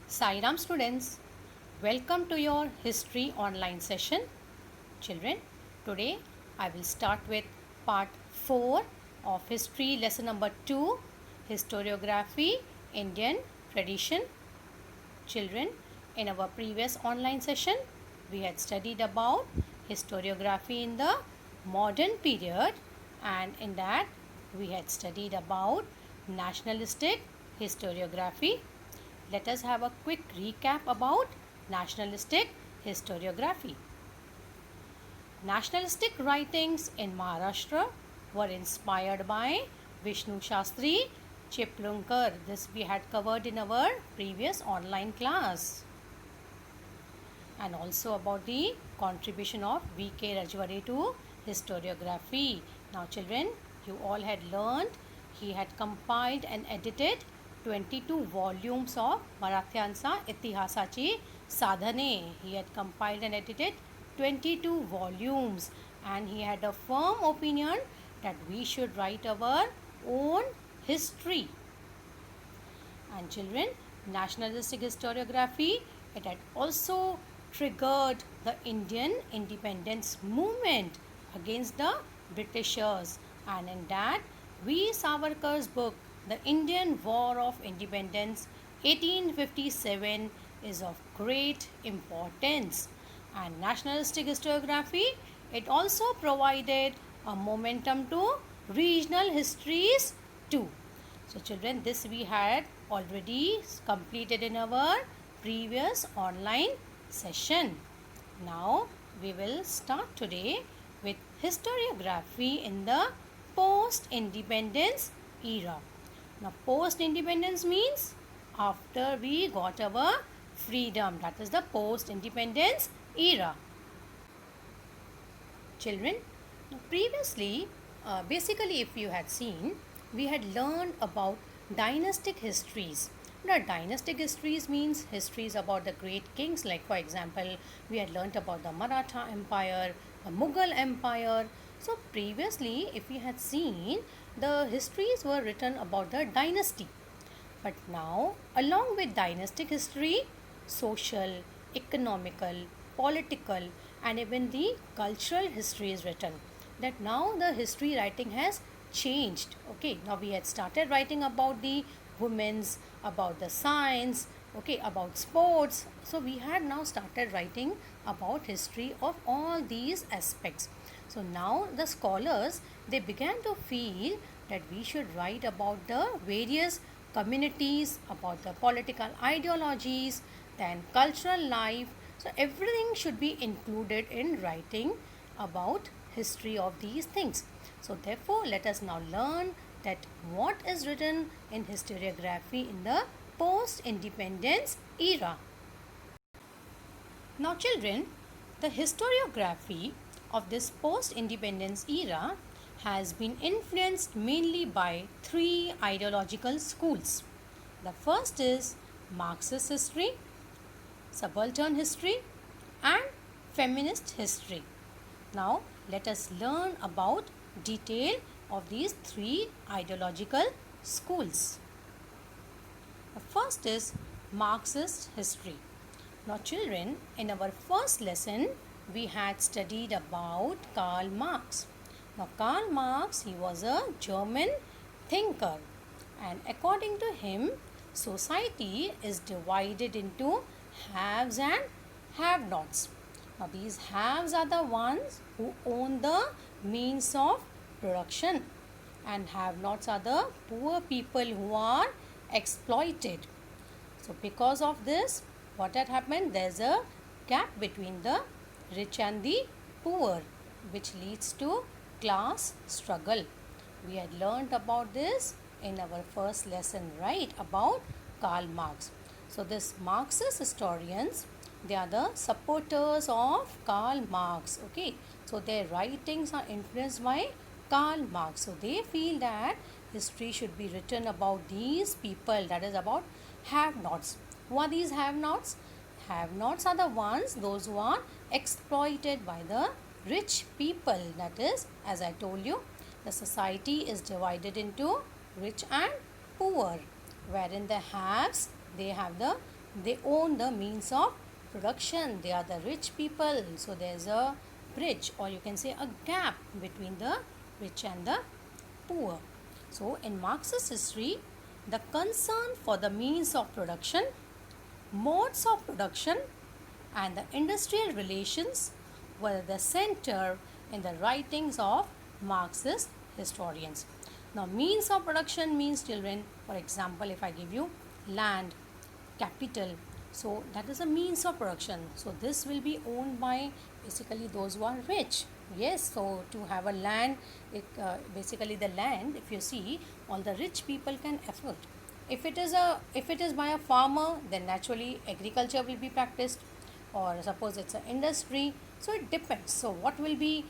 Sai Ram students, welcome to your history online session. Children, today I will start with part 4 of history lesson number 2, historiography, Indian tradition. Children, in our previous online session, we had studied about historiography in the modern period, and in that we had studied about nationalistic historiography. Let us have a quick recap about nationalistic historiography. Nationalistic writings in Maharashtra were inspired by Vishnu Shastri Chiplunkar. This we had covered in our previous online class. And also about the contribution of V.K. Rajwade to historiography. Now children, you all had learned he had compiled and edited 22 volumes of Marathyansa Itihasachi Sadhane. He had compiled and edited 22 volumes, and he had a firm opinion that we should write our own history. And children, nationalistic historiography, it had also triggered the Indian independence movement against the Britishers, and in that V. Savarkar's book The Indian War of Independence 1857 is of great importance. And nationalistic historiography, it also provided a momentum to regional histories too. So children, this we had already completed in our previous online session. Now we will start today with historiography in the post-independence era. Now post-independence means after we got our freedom, that is the post-independence era. Children, previously, basically if you had seen, we had learned about dynastic histories. Now dynastic histories means histories about the great kings, like for example we had learnt about the Maratha Empire, the Mughal Empire. So previously if we had seen, the histories were written about the dynasty. But now along with dynastic history, social, economical, political and even the cultural history is written. That now the history writing has changed. Okay, now we had started writing about the women's, about the science, okay, about sports. So we had now started writing about history of all these aspects. So now the scholars, they began to feel that we should write about the various communities, about the political ideologies, then cultural life. So everything should be included in writing about history of these things. So therefore let us now learn that what is written in historiography in the post-independence era. Now children, the historiography of this post-independence era has been influenced mainly by three ideological schools. The first is Marxist history, subaltern history and feminist history. Now let us learn about detail of these three ideological schools. The first is Marxist history. Now children, in our first lesson we had studied about Karl Marx. Now Karl Marx, he was a German thinker, and according to him, society is divided into haves and have-nots. Now these haves are the ones who own the means of production, and have-nots are the poor people who are exploited. So because of this, what had happened? There's a gap between the rich and the poor, which leads to class struggle. We had learnt about this in our first lesson, right, about Karl Marx. So this Marxist historians, they are the supporters of Karl Marx. Okay, so their writings are influenced by Karl Marx. So they feel that history should be written about these people, that is about have-nots. Who are these have-nots? Have-nots are the ones, those who are exploited by the rich people. That is, as I told you, the society is divided into rich and poor, wherein the haves, they have the They own the means of production. They are the rich people. So there's a bridge, or you can say a gap between the rich and the poor. So in Marxist history, the concern for the means of production, modes of production, and the industrial relations were the center in the writings of Marxist historians. Now, means of production means, children, for example, if I give you land, capital, so that is a means of production. So this will be owned by basically those who are rich. Yes, so to have a land, basically the land, if you see, all the rich people can afford. If it is by a farmer, then naturally agriculture will be practiced, or suppose it's an industry. So it depends. So what will be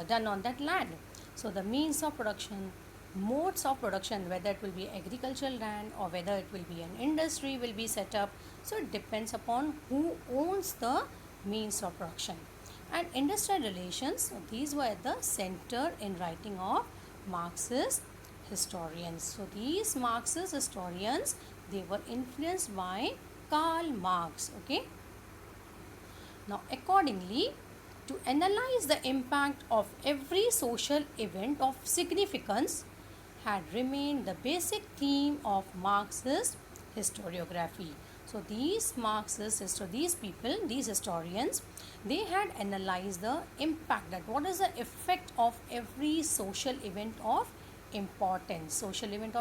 done on that land? So the means of production, modes of production, whether it will be agricultural land or whether it will be an industry will be set up. So it depends upon who owns the means of production. And industrial relations, so these were at the center in writing of Marxist historians. So these Marxist historians, they were influenced by Karl Marx. Okay. Now accordingly, to analyze the impact of every social event of significance had remained the basic theme of Marxist historiography. So these these people, these historians, they had analyzed the impact, that what is the effect of every social event of importance. Social event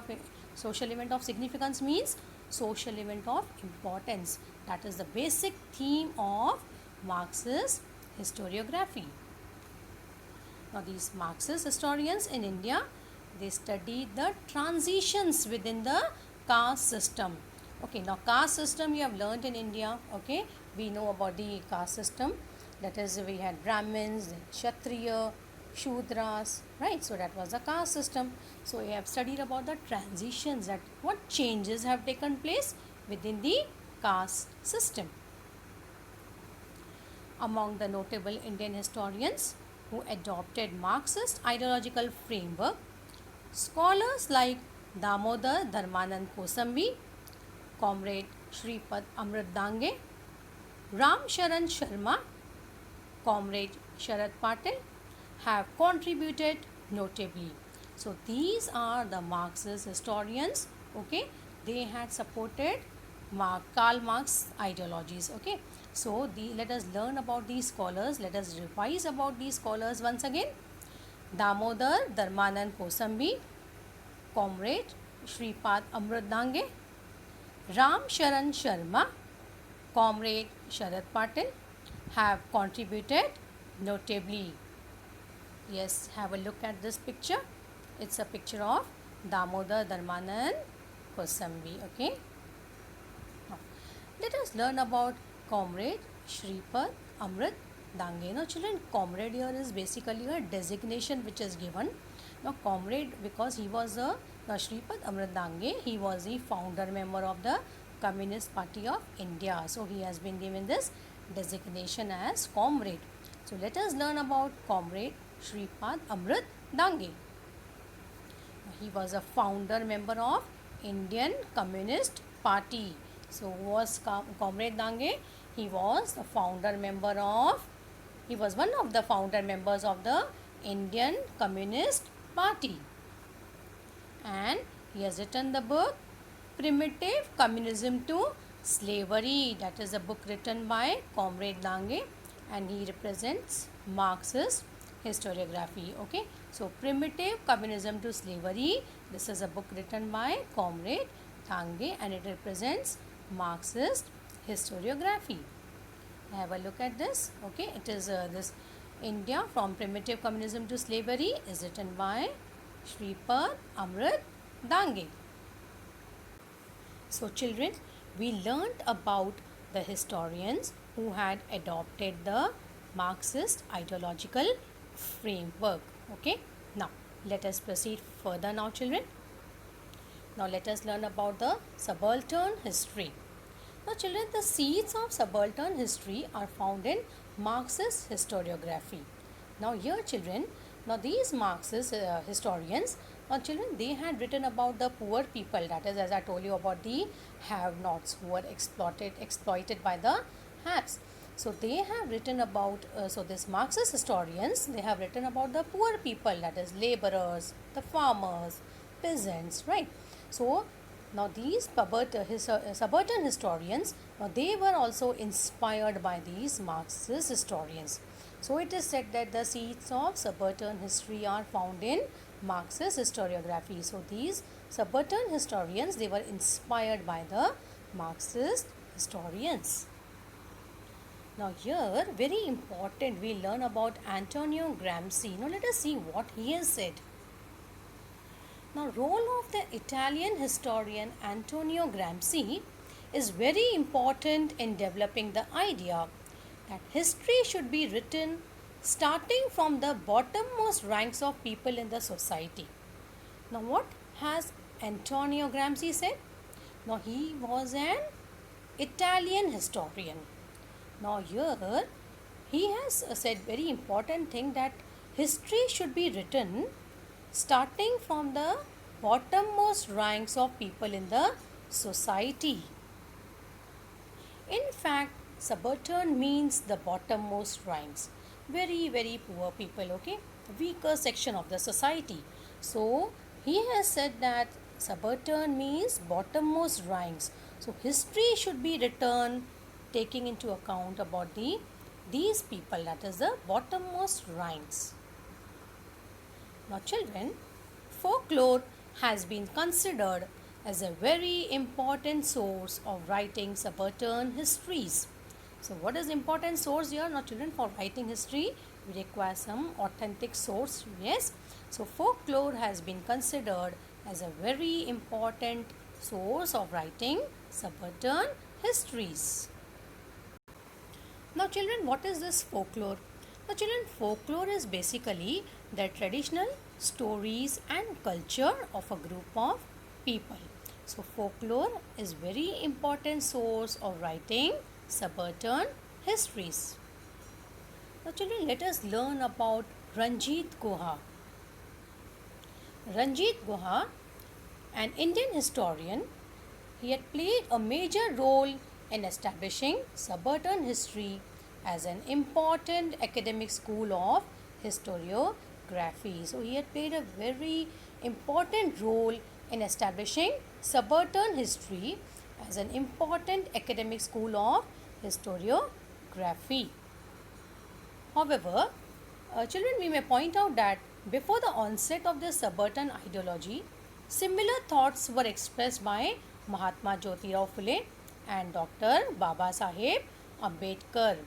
of significance means social event of importance. That is the basic theme of Marxist historiography. Now these Marxist historians in India, they studied the transitions within the caste system. Okay, now caste system you have learnt in India. Okay, we know about the caste system. That is, we had Brahmins, then Kshatriya, Shudras, right? So that was the caste system. So we have studied about the transitions, that what changes have taken place within the caste system. Among the notable Indian historians who adopted Marxist ideological framework, scholars like Damodar Dharmanand Kosambi, Comrade Shripad Amrit Dange, Ram Sharan Sharma, Comrade Sharad Patil have contributed notably. So these are the Marxist historians. Okay, they had supported Karl Marx ideologies. Okay, so let us learn about these scholars. Let us revise about these scholars once again. Damodar Dharmanand Kosambi, Comrade Shripad Amrit Dange, Ram Sharan Sharma, Comrade Sharad Patil have contributed notably. Yes, have a look at this picture. It's a picture of Damodar Dharmanand Kosambi. Okay. Now, let us learn about Comrade Shripad Amrit Dange. Now children, comrade here is basically a designation which is given. Now comrade, because he was Shripad Amrit Dange, he was the founder member of the Communist Party of India. So he has been given this designation as comrade. So let us learn about Comrade Shripad Amrit Dange. He was a founder member of Indian Communist Party. So who was Comrade Dange? He was the founder member of, he was one of the founder members of the Indian Communist Party. And he has written the book Primitive Communism to Slavery. That is a book written by Comrade Dange, and he represents Marxist historiography. Okay, so Primitive Communism to Slavery, this is a book written by Comrade Dange, and it represents Marxist historiography. Have a look at this. Okay, it is this India from Primitive Communism to Slavery is written by Shripad Amrit Dange. So children, we learnt about the historians who had adopted the Marxist ideological framework. Okay, now let us proceed further now children. Now let us learn about the subaltern history. Now children, the seeds of subaltern history are found in Marxist historiography. Now here children, now these Marxist historians, Now children, they had written about the poor people, that is, as I told you, about the have-nots who were exploited by the haves. So they have written about, so this Marxist historians, they have written about the poor people, that is laborers, the farmers, peasants, right? So now these subaltern historians, they were also inspired by these Marxist historians. So it is said that the seeds of subaltern history are found in Marxist historiography. So these subaltern historians, they were inspired by the Marxist historians. Now here, very important, we learn about Antonio Gramsci. Now let us see what he has said. Now, role of the Italian historian Antonio Gramsci is very important in developing the idea that history should be written starting from the bottommost ranks of people in the society. Now, what has Antonio Gramsci said? Now, he was an Italian historian. Now, here he has said very important thing that history should be written starting from the bottommost ranks of people in the society. In fact, subaltern means the bottommost ranks, very poor people, okay, weaker section of the society. So he has said that subaltern means bottommost ranks. So history should be written taking into account about these people, that is the bottommost ranks. Now children, folklore has been considered as a very important source of writing subaltern histories. So what is important source here? Now children, for writing history, we require some authentic source, yes. So folklore has been considered as a very important source of writing subaltern histories. Now children, what is this folklore? Now children, folklore is basically the traditional stories and culture of a group of people. So folklore is very important source of writing subaltern histories. Now children, let us learn about Ranjit Guha. Ranjit Guha, an Indian historian, he had played a major role in establishing subaltern history as an important academic school of historiography. So he had played a very important role in establishing subaltern history as an important academic school of historiography. However, children, we may point out that before the onset of the subaltern ideology, similar thoughts were expressed by Mahatma Jyotirao Phule and Dr. Baba Saheb Ambedkar.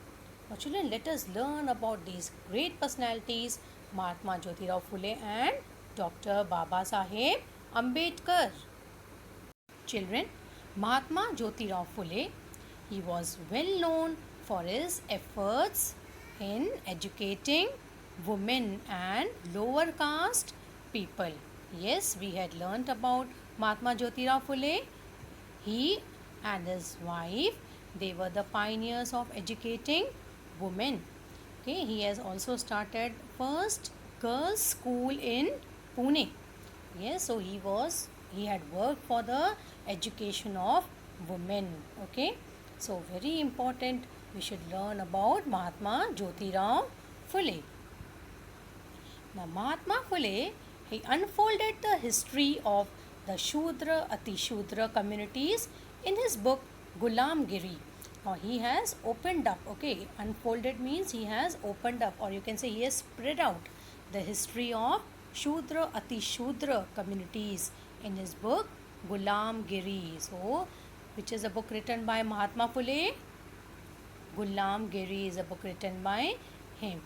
Now children, let us learn about these great personalities, Mahatma Jyotirao Phule and Dr. Baba Saheb Ambedkar. Children, Mahatma Jyotirao Phule, he was well known for his efforts in educating women and lower caste people. Yes, we had learnt about Mahatma Jyotirao Phule. He and his wife, they were the pioneers of educating women. Okay, he has also started first girls school in Pune. Yes, so he had worked for the education of women. Okay, so very important, we should learn about Mahatma Jyotirao Phule. Now Mahatma Phule, he unfolded the history of the Shudra Atishudra communities in his book Gulamgiri. Now he has opened up, okay, unfolded means he has opened up, or you can say he has spread out the history of Shudra Atishudra communities in his book Gulamgiri. So which is a book written by Mahatma Phule? Gulamgiri is a book written by him.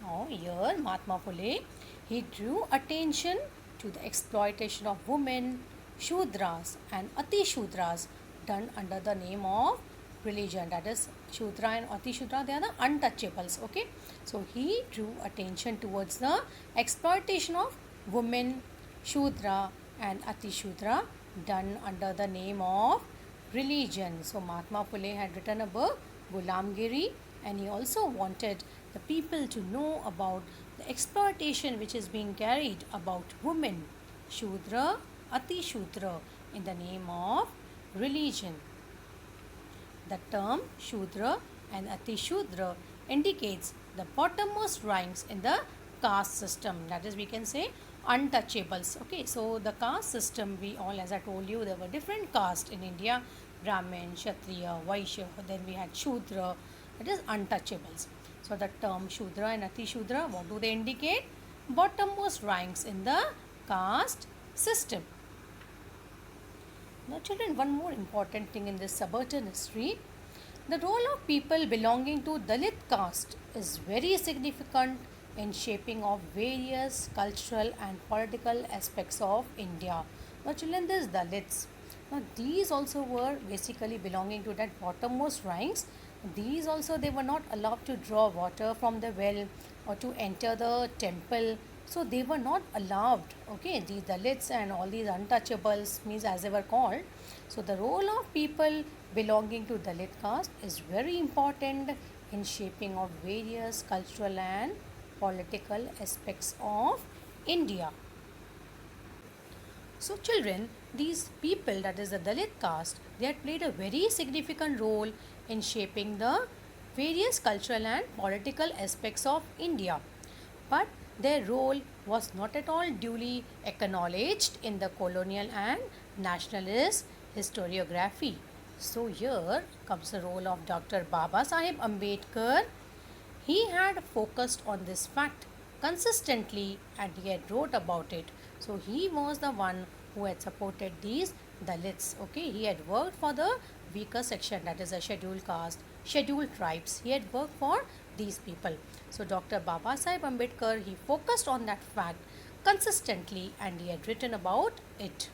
Now here Mahatma Phule, he drew attention to the exploitation of women, Shudras and Atishudras done under the name of religion. That is, Shudra and Atishudra, they are the untouchables. Okay, so he drew attention towards the exploitation of women, Shudra and Atishudra done under the name of religion. So Mahatma Phule had written a book Gulamgiri, and he also wanted the people to know about the exploitation which is being carried about women, Shudra, Ati Shudra, in the name of religion. The term Shudra and Ati Shudra indicates the bottommost ranks in the caste system. That is, we can say untouchables. Okay, so the caste system, we all, as I told you, there were different castes in India: Brahmin, Kshatriya, Vaishya, then we had Shudra, that is untouchables. So the term Shudra and Ati Shudra, what do they indicate? Bottommost ranks in the caste system. Now children, one more important thing in this subaltern history, the role of people belonging to Dalit caste is very significant in shaping of various cultural and political aspects of India. Now children, these Dalits, now these also were basically belonging to that bottommost ranks. These also, they were not allowed to draw water from the well or to enter the temple. So they were not allowed. Okay, these Dalits and all these untouchables, means as they were called. So the role of people belonging to Dalit caste is very important in shaping of various cultural and political aspects of India. So children, these people, that is the Dalit caste, they had played a very significant role in shaping the various cultural and political aspects of India. But their role was not at all duly acknowledged in the colonial and nationalist historiography. So here comes the role of Dr. Baba Sahib Ambedkar. He had focused on this fact consistently and he had wrote about it. So he was the one who had supported these Dalits. Okay, he had worked for the weaker section, that is a scheduled caste, scheduled tribes. He had worked for these people. So Dr. Baba Sahib Ambedkar, he focused on that fact consistently and he had written about it.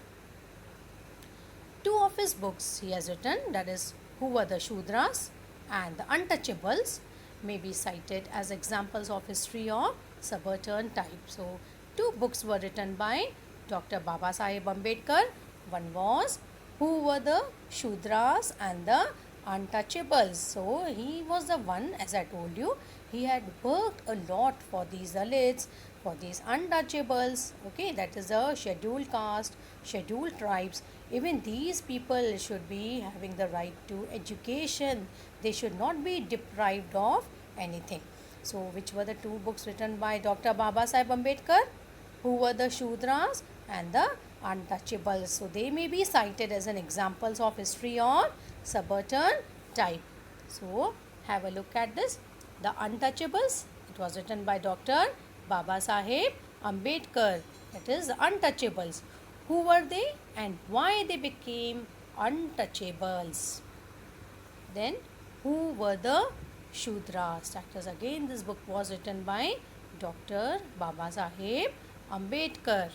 Two of his books he has written, that is Who Were the Shudras and The Untouchables, may be cited as examples of history of subaltern type. So two books were written by Dr. Baba Sahib Ambedkar. One was Who Were the Shudras and the Untouchables. So he was the one, as I told you, he had worked a lot for these Dalits, for these untouchables. Okay, that is a scheduled caste, scheduled tribes. Even these people should be having the right to education. They should not be deprived of anything. So which were the two books written by Dr. Baba Sahib Ambedkar? Who Were the Shudras and the Untouchables. So they may be cited as an examples of history of subaltern type. So have a look at this. The Untouchables, it was written by Dr. Baba Sahib Ambedkar. That is the Untouchables. Who were they and why they became untouchables? Then who were the Shudras? That is again, this book was written by Dr. Baba Sahib Ambedkar.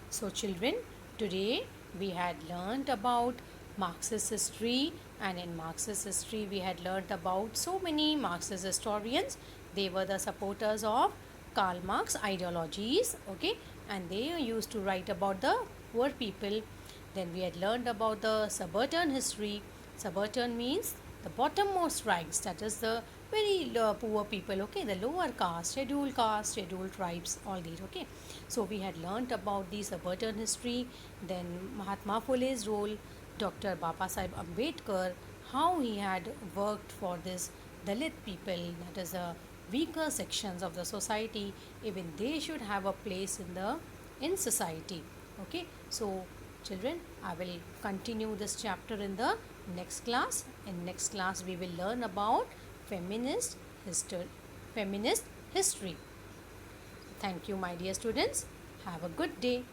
So children, today we had learnt about Marxist history, and in Marxist history we had learnt about so many Marxist historians. They were the supporters of Karl Marx ideologies, okay, and they used to write about the poor people. Then we had learned about the subaltern history. Subaltern means the bottommost ranks, that is the very poor people, okay, the lower caste, scheduled tribes, all these, okay. So we had learnt about the subaltern history, then Mahatma Phule's role, Dr. Baba Sahib Ambedkar, how he had worked for this Dalit people, that is the weaker sections of the society. Even they should have a place in society, okay. So children, I will continue this chapter in the next class. In next class we will learn about feminist history. Thank you, my dear students. Have a good day.